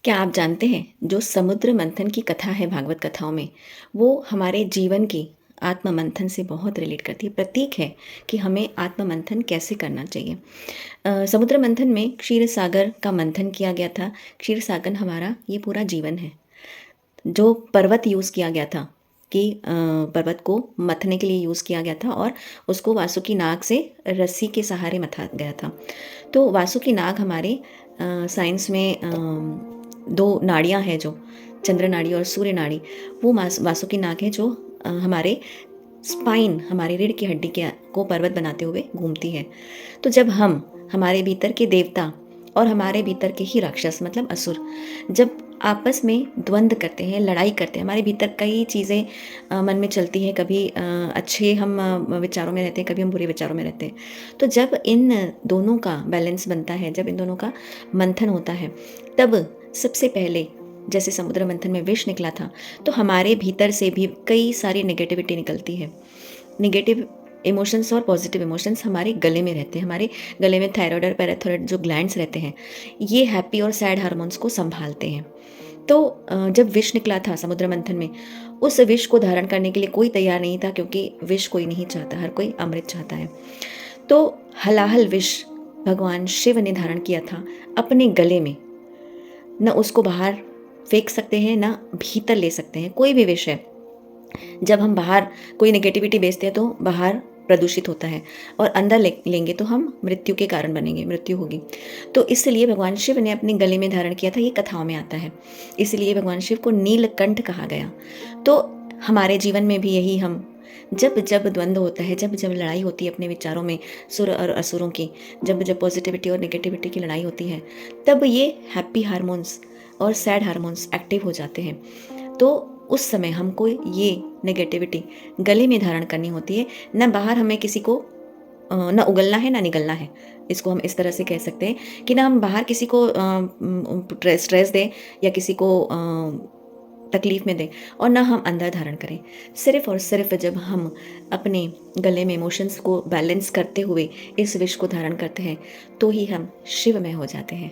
क्या आप जानते हैं जो समुद्र मंथन की कथा है भागवत कथाओं में, वो हमारे जीवन की आत्म मंथन से बहुत रिलेट करती है। प्रतीक है कि हमें आत्म मंथन कैसे करना चाहिए। समुद्र मंथन में क्षीर सागर का मंथन किया गया था। क्षीर सागर हमारा ये पूरा जीवन है। जो पर्वत यूज़ किया गया था कि पर्वत को मथने के लिए यूज़ किया गया था और उसको वासुकी नाग से रस्सी के सहारे मथा गया था। तो वासुकी नाग हमारे साइंस में दो नाड़ियाँ हैं जो चंद्र नाड़ी और सूर्य नाड़ी, वो वासुकी नाग है जो हमारे स्पाइन, हमारी रीढ़ की हड्डी के को पर्वत बनाते हुए घूमती है। तो जब हम हमारे भीतर के देवता और हमारे भीतर के ही राक्षस मतलब असुर जब आपस में द्वंद्व करते हैं, लड़ाई करते हैं, हमारे भीतर कई चीज़ें मन में चलती हैं। कभी अच्छे हम विचारों में रहते हैं, कभी हम बुरे विचारों में रहते हैं। तो जब इन दोनों का बैलेंस बनता है, जब इन दोनों का मंथन होता है, तब सबसे पहले जैसे समुद्र मंथन में विष निकला था, तो हमारे भीतर से भी कई सारी नेगेटिविटी निकलती है। नेगेटिव इमोशंस और पॉजिटिव इमोशंस हमारे गले में रहते हैं। हमारे गले में थायराइड और पैराथायराइड जो ग्लैंड्स रहते हैं, ये हैप्पी और सैड हार्मोन्स को संभालते हैं। तो जब विष निकला था समुद्र मंथन में, उस विष को धारण करने के लिए कोई तैयार नहीं था, क्योंकि विष कोई नहीं चाहता, हर कोई अमृत चाहता है। तो हलाहल विष भगवान शिव ने धारण किया था अपने गले में। न उसको बाहर फेंक सकते हैं, ना भीतर ले सकते हैं। कोई भी विष है, जब हम बाहर कोई नेगेटिविटी बेचते हैं तो बाहर प्रदूषित होता है, और अंदर लेंगे तो हम मृत्यु के कारण बनेंगे, मृत्यु होगी। तो इसलिए भगवान शिव ने अपने गले में धारण किया था। ये कथाओं में आता है, इसलिए भगवान शिव को नीलकंठ कहा गया। तो हमारे जीवन में भी यही हम जब जब द्वंद्व होता है, जब जब लड़ाई होती है अपने विचारों में सुर और असुरों की, जब जब पॉजिटिविटी और नेगेटिविटी की लड़ाई होती है, तब ये हैप्पी हार्मोन्स और सैड हार्मोन्स एक्टिव हो जाते हैं। तो उस समय हमको ये नेगेटिविटी गले में धारण करनी होती है। न बाहर हमें किसी को न उगलना है, ना निगलना है। इसको हम इस तरह से कह सकते हैं कि ना हम बाहर किसी को स्ट्रेस दें या किसी को तकलीफ में दें, और ना हम अंदर धारण करें। सिर्फ और सिर्फ जब हम अपने गले में इमोशंस को बैलेंस करते हुए इस विष को धारण करते हैं, तो ही हम शिवमय हो जाते हैं।